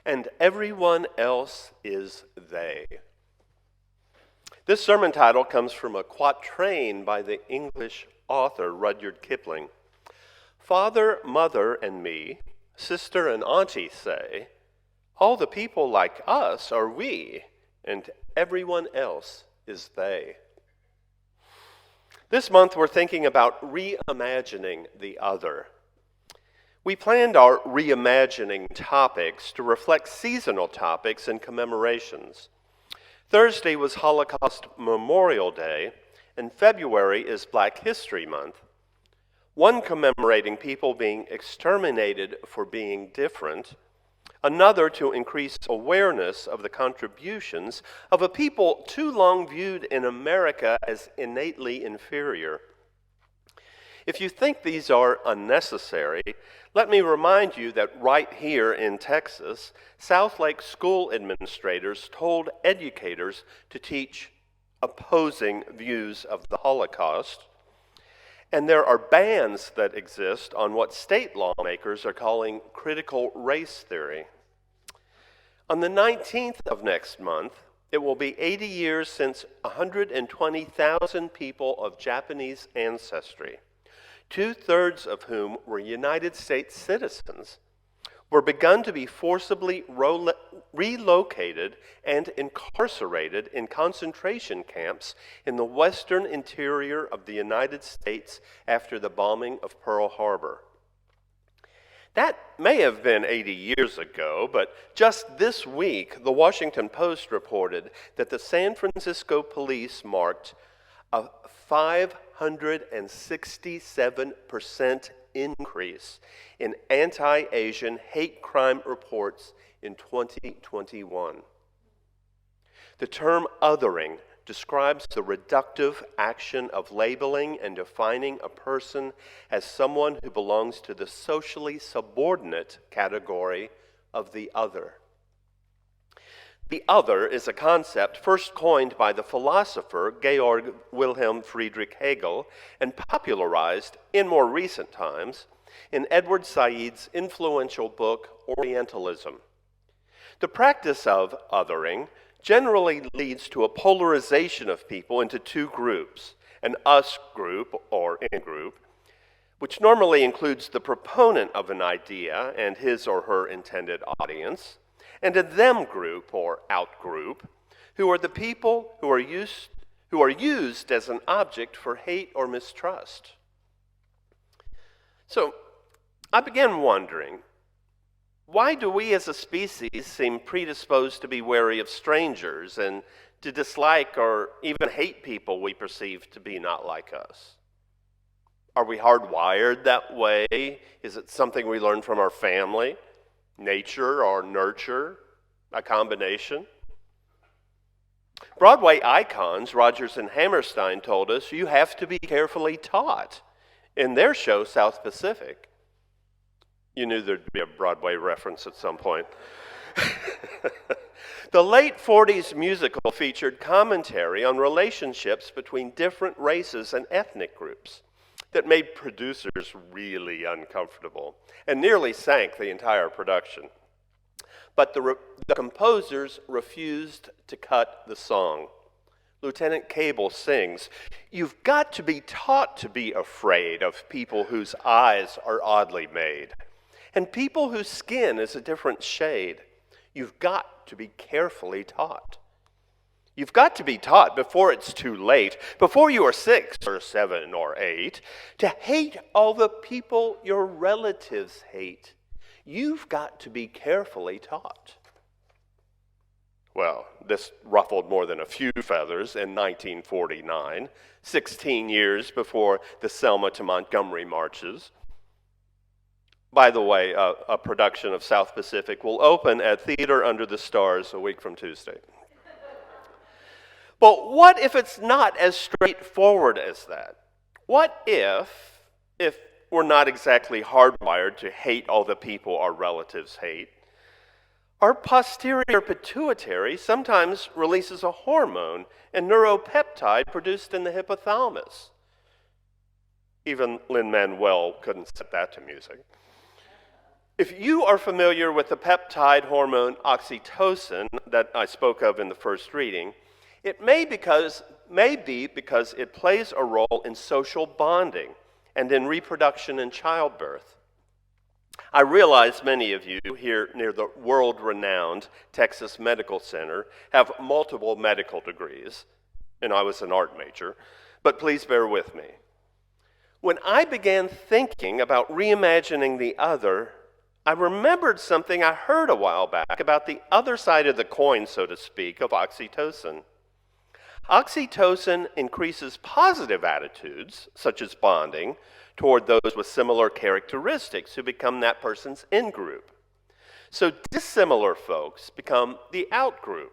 and everyone else is they. This sermon title comes from a quatrain by the English author Rudyard Kipling. Father, mother, and me, sister and auntie say, all the people like us are we, and everyone else is they. This month we're thinking about reimagining the other. We planned our reimagining topics to reflect seasonal topics and commemorations. Thursday was Holocaust Memorial Day, and February is Black History Month. One commemorating people being exterminated for being different, another to increase awareness of the contributions of a people too long viewed in America as innately inferior. If you think these are unnecessary, let me remind you that right here in Texas, Southlake school administrators told educators to teach opposing views of the Holocaust, and there are bans that exist on what state lawmakers are calling critical race theory. On the 19th of next month, it will be 80 years since 120,000 people of Japanese ancestry, 2/3 of whom were United States citizens, were begun to be forcibly relocated and incarcerated in concentration camps in the western interior of the United States after the bombing of Pearl Harbor. That may have been 80 years ago, but just this week, the Washington Post reported that the San Francisco police marked a 567% increase in anti-Asian hate crime reports in 2021. The term othering describes the reductive action of labeling and defining a person as someone who belongs to the socially subordinate category of the other. The other is a concept first coined by the philosopher Georg Wilhelm Friedrich Hegel and popularized in more recent times in Edward Said's influential book, Orientalism. The practice of othering generally leads to a polarization of people into two groups, an us group or in-group, which normally includes the proponent of an idea and his or her intended audience, and a them group or out-group, who are the people who are used as an object for hate or mistrust. So I began wondering, why do we as a species seem predisposed to be wary of strangers and to dislike or even hate people we perceive to be not like us? Are we hardwired that way? Is it something we learn from our family, nature, or nurture, a combination? Broadway icons Rodgers and Hammerstein told us you have to be carefully taught in their show South Pacific. You knew there'd be a Broadway reference at some point. The late 40s musical featured commentary on relationships between different races and ethnic groups that made producers really uncomfortable and nearly sank the entire production. But the composers refused to cut the song. Lieutenant Cable sings, "You've got to be taught to be afraid of people whose eyes are oddly made, and people whose skin is a different shade. You've got to be carefully taught. You've got to be taught before it's too late, before you are 6 or 7 or 8, to hate all the people your relatives hate. You've got to be carefully taught." Well, this ruffled more than a few feathers in 1949, 16 years before the Selma to Montgomery marches. By the way, a production of South Pacific will open at Theater Under the Stars a week from Tuesday. But what if it's not as straightforward as that? What if we're not exactly hardwired to hate all the people our relatives hate, our posterior pituitary sometimes releases a hormone, a neuropeptide produced in the hypothalamus. Even Lin-Manuel couldn't set that to music. If you are familiar with the peptide hormone oxytocin that I spoke of in the first reading, it may be because it plays a role in social bonding and in reproduction and childbirth. I realize many of you here near the world-renowned Texas Medical Center have multiple medical degrees, and I was an art major, but please bear with me. When I began thinking about reimagining the other, I remembered something I heard a while back about the other side of the coin, so to speak, of oxytocin. Oxytocin increases positive attitudes, such as bonding, toward those with similar characteristics who become that person's in-group. So dissimilar folks become the out-group.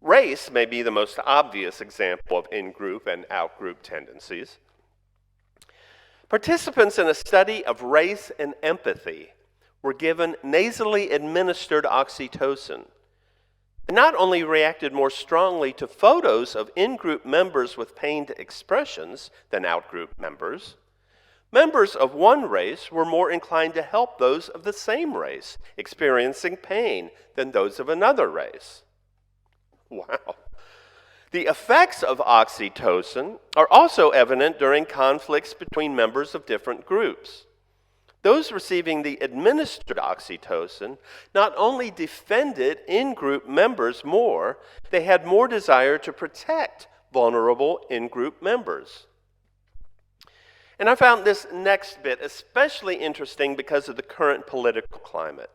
Race may be the most obvious example of in-group and out-group tendencies. Participants in a study of race and empathy were given nasally administered oxytocin, and not only reacted more strongly to photos of in-group members with pained expressions than out-group members, members of one race were more inclined to help those of the same race experiencing pain than those of another race. Wow. The effects of oxytocin are also evident during conflicts between members of different groups. Those receiving the administered oxytocin not only defended in-group members more, they had more desire to protect vulnerable in-group members. And I found this next bit especially interesting because of the current political climate.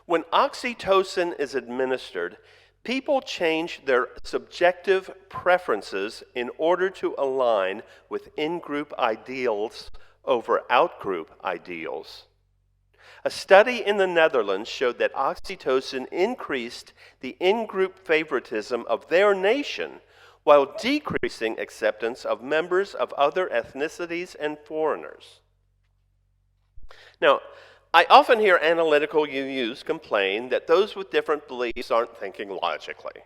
When oxytocin is administered, people change their subjective preferences in order to align with in-group ideals over out-group ideals. A study in the Netherlands showed that oxytocin increased the in-group favoritism of their nation while decreasing acceptance of members of other ethnicities and foreigners. Now, I often hear analytical UUs complain that those with different beliefs aren't thinking logically.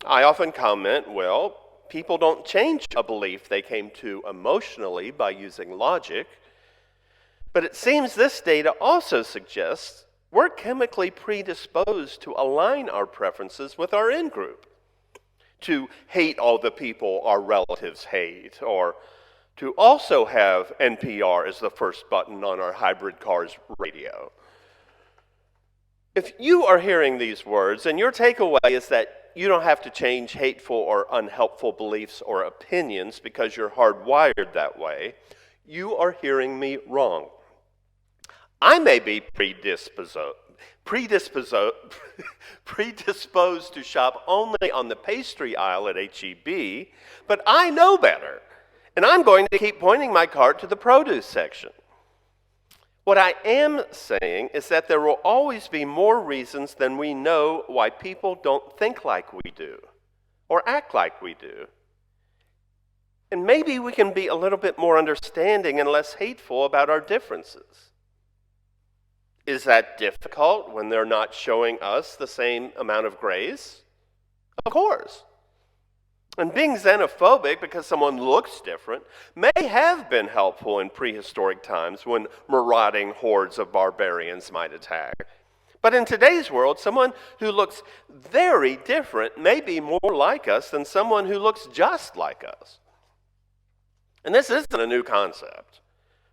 I often comment, well, people don't change a belief they came to emotionally by using logic. But it seems this data also suggests we're chemically predisposed to align our preferences with our in-group, to hate all the people our relatives hate, or to also have NPR as the first button on our hybrid car's radio. If you are hearing these words and your takeaway is that you don't have to change hateful or unhelpful beliefs or opinions because you're hardwired that way, you are hearing me wrong. I may be predisposed to shop only on the pastry aisle at H-E-B, but I know better, and I'm going to keep pointing my cart to the produce section. What I am saying is that there will always be more reasons than we know why people don't think like we do or act like we do. And maybe we can be a little bit more understanding and less hateful about our differences. Is that difficult when they're not showing us the same amount of grace? Of course. And being xenophobic because someone looks different may have been helpful in prehistoric times when marauding hordes of barbarians might attack. But in today's world, someone who looks very different may be more like us than someone who looks just like us. And this isn't a new concept.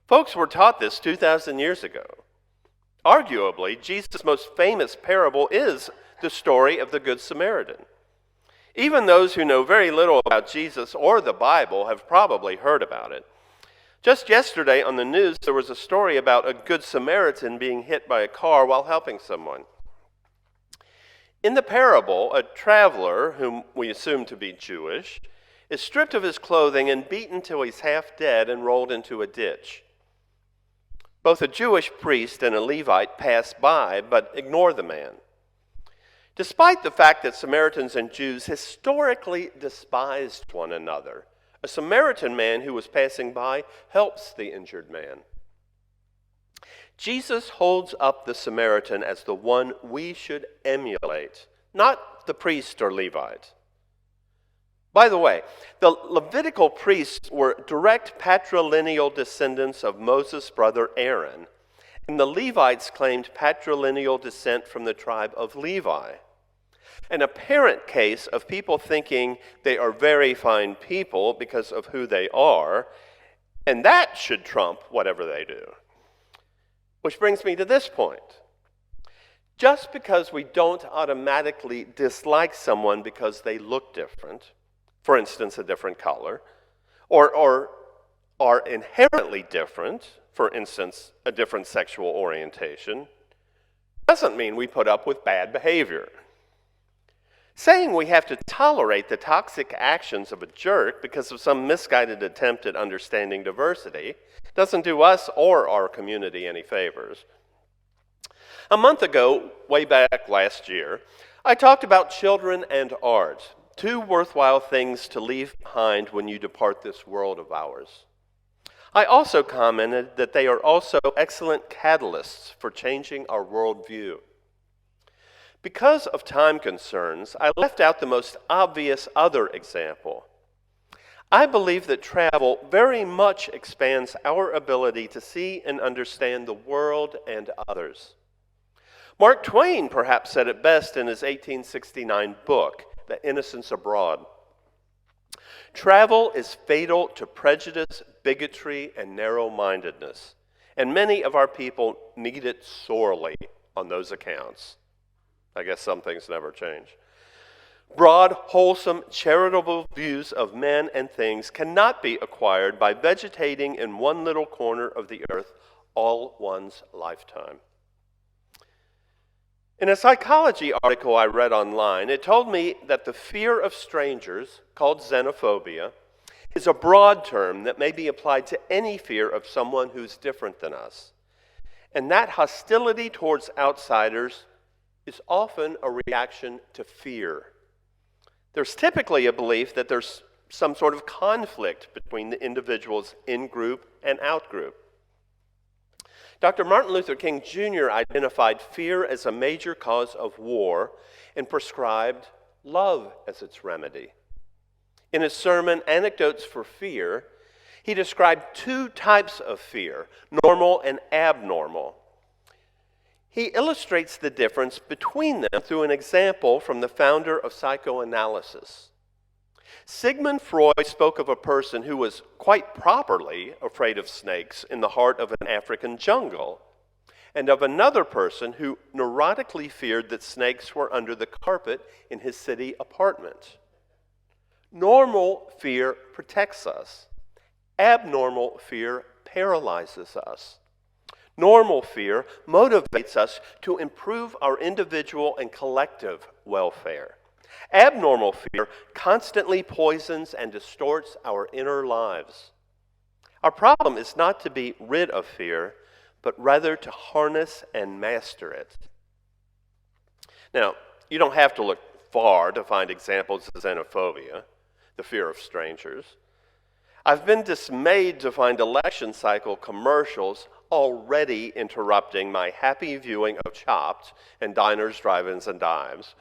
Folks were taught this 2,000 years ago. Arguably, Jesus' most famous parable is the story of the Good Samaritan. Even those who know very little about Jesus or the Bible have probably heard about it. Just yesterday on the news, there was a story about a Good Samaritan being hit by a car while helping someone. In the parable, a traveler, whom we assume to be Jewish, is stripped of his clothing and beaten till he's half dead and rolled into a ditch. Both a Jewish priest and a Levite pass by but ignore the man. Despite the fact that Samaritans and Jews historically despised one another, a Samaritan man who was passing by helps the injured man. Jesus holds up the Samaritan as the one we should emulate, not the priest or Levite. By the way, the Levitical priests were direct patrilineal descendants of Moses' brother Aaron, and the Levites claimed patrilineal descent from the tribe of Levi. An apparent case of people thinking they are very fine people because of who they are, and that should trump whatever they do. Which brings me to this point. Just because we don't automatically dislike someone because they look different, for instance, a different color, or are inherently different, for instance, a different sexual orientation, doesn't mean we put up with bad behavior. Saying we have to tolerate the toxic actions of a jerk because of some misguided attempt at understanding diversity doesn't do us or our community any favors. A month ago, way back last year, I talked about children and art, two worthwhile things to leave behind when you depart this world of ours. I also commented that they are also excellent catalysts for changing our worldview. Because of time concerns, I left out the most obvious other example. I believe that travel very much expands our ability to see and understand the world and others. Mark Twain perhaps said it best in his 1869 book, The Innocents Abroad. Travel is fatal to prejudice, bigotry, and narrow-mindedness, and many of our people need it sorely on those accounts. I guess some things never change. Broad, wholesome, charitable views of men and things cannot be acquired by vegetating in one little corner of the earth all one's lifetime. In a psychology article I read online, it told me that the fear of strangers, called xenophobia, is a broad term that may be applied to any fear of someone who's different than us. And that hostility towards outsiders is often a reaction to fear. There's typically a belief that there's some sort of conflict between the individuals in-group and out-group. Dr. Martin Luther King Jr. identified fear as a major cause of war and prescribed love as its remedy. In his sermon, Anecdotes for Fear, he described two types of fear, normal and abnormal. He illustrates the difference between them through an example from the founder of psychoanalysis. Sigmund Freud spoke of a person who was quite properly afraid of snakes in the heart of an African jungle, and of another person who neurotically feared that snakes were under the carpet in his city apartment. Normal fear protects us. Abnormal fear paralyzes us. Normal fear motivates us to improve our individual and collective welfare. Abnormal fear constantly poisons and distorts our inner lives. Our problem is not to be rid of fear, but rather to harness and master it. Now, you don't have to look far to find examples of xenophobia, the fear of strangers. I've been dismayed to find election cycle commercials already interrupting my happy viewing of Chopped and Diners, Drive-Ins, and Dives.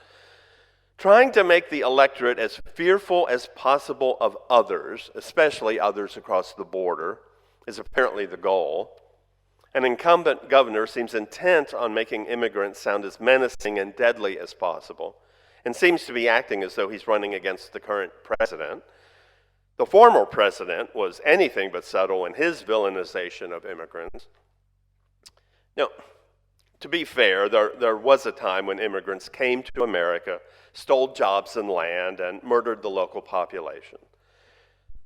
Trying to make the electorate as fearful as possible of others, especially others across the border, is apparently the goal. An incumbent governor seems intent on making immigrants sound as menacing and deadly as possible, and seems to be acting as though he's running against the current president. The former president was anything but subtle in his villainization of immigrants. Now, to be fair, there was a time when immigrants came to America, stole jobs and land, and murdered the local population.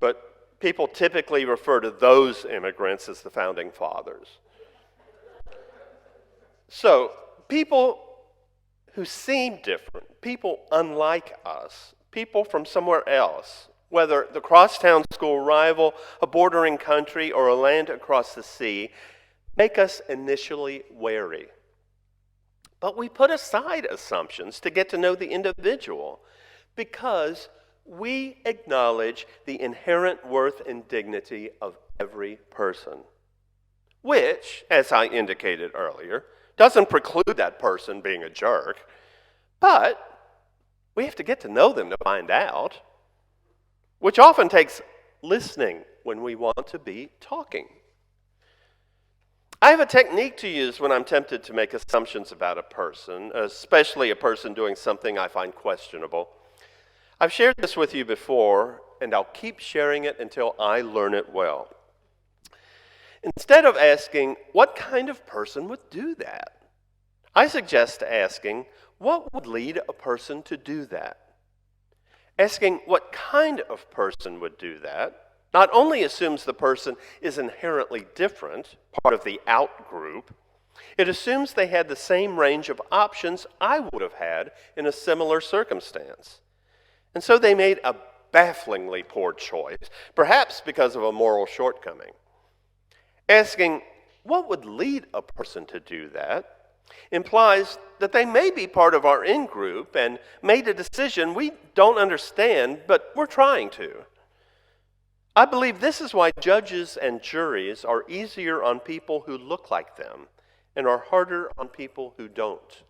But people typically refer to those immigrants as the founding fathers. So, people who seem different, people unlike us, people from somewhere else, whether the crosstown school rival, a bordering country, or a land across the sea, make us initially wary. But we put aside assumptions to get to know the individual because we acknowledge the inherent worth and dignity of every person, which, as I indicated earlier, doesn't preclude that person being a jerk, but we have to get to know them to find out, which often takes listening when we want to be talking. I have a technique to use when I'm tempted to make assumptions about a person, especially a person doing something I find questionable. I've shared this with you before, and I'll keep sharing it until I learn it well. Instead of asking, what kind of person would do that? I suggest asking, what would lead a person to do that? Asking what kind of person would do that not only assumes the person is inherently different, part of the out group, it assumes they had the same range of options I would have had in a similar circumstance. And so they made a bafflingly poor choice, perhaps because of a moral shortcoming. Asking, what would lead a person to do that, implies that they may be part of our in-group and made a decision we don't understand, but we're trying to. I believe this is why judges and juries are easier on people who look like them and are harder on people who don't.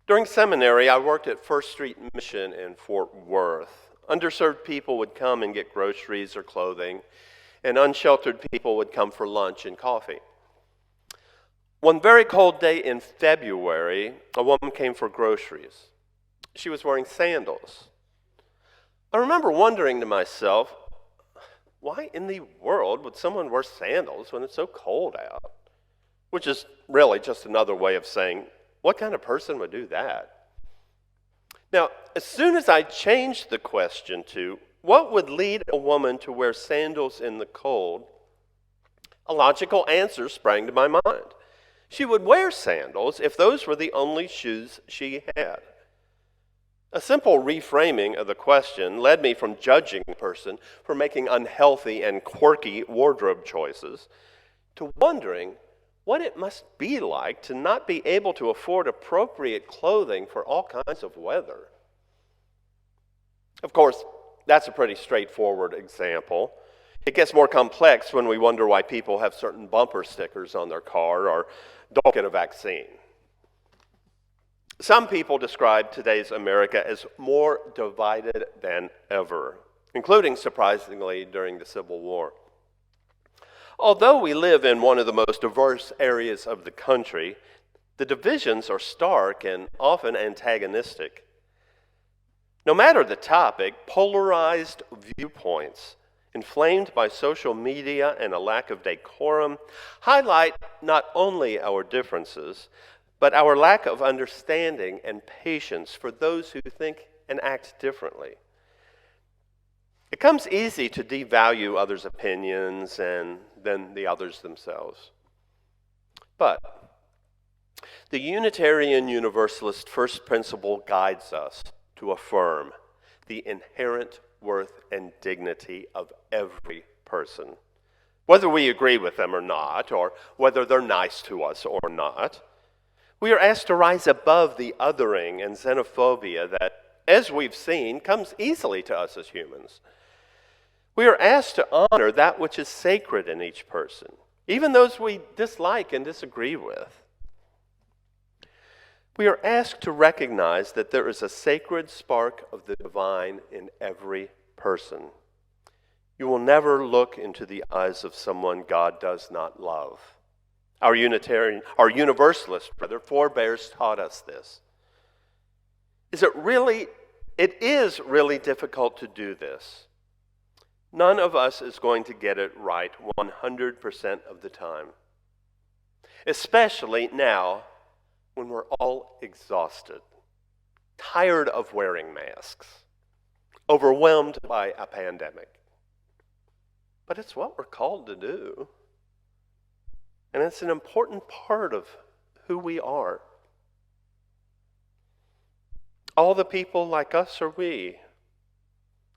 During seminary, I worked at First Street Mission in Fort Worth. Underserved people would come and get groceries or clothing, and unsheltered people would come for lunch and coffee. One very cold day in February, a woman came for groceries. She was wearing sandals. I remember wondering to myself, why in the world would someone wear sandals when it's so cold out? Which is really just another way of saying, what kind of person would do that? Now, as soon as I changed the question to, what would lead a woman to wear sandals in the cold, a logical answer sprang to my mind. She would wear sandals if those were the only shoes she had. A simple reframing of the question led me from judging a person for making unhealthy and quirky wardrobe choices to wondering what it must be like to not be able to afford appropriate clothing for all kinds of weather. Of course, that's a pretty straightforward example. It gets more complex when we wonder why people have certain bumper stickers on their car or don't get a vaccine. Some people describe today's America as more divided than ever, including, surprisingly, during the Civil War. Although we live in one of the most diverse areas of the country, the divisions are stark and often antagonistic. No matter the topic, polarized viewpoints, inflamed by social media and a lack of decorum, highlight not only our differences, but our lack of understanding and patience for those who think and act differently. It comes easy to devalue others' opinions and then the others themselves. But the Unitarian Universalist first principle guides us to affirm the inherent worth and dignity of every person, whether we agree with them or not, or whether they're nice to us or not. We are asked to rise above the othering and xenophobia that, as we've seen, comes easily to us as humans. We are asked to honor that which is sacred in each person, even those we dislike and disagree with. We are asked to recognize that there is a sacred spark of the divine in every person. You will never look into the eyes of someone God does not love. Our Universalist forebears taught us this. It is really difficult to do this. None of us is going to get it right 100% of the time. Especially now when we're all exhausted, tired of wearing masks, overwhelmed by a pandemic. But it's what we're called to do. And it's an important part of who we are. All the people like us are we.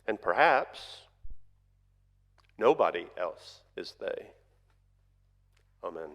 And perhaps nobody else is they. Amen.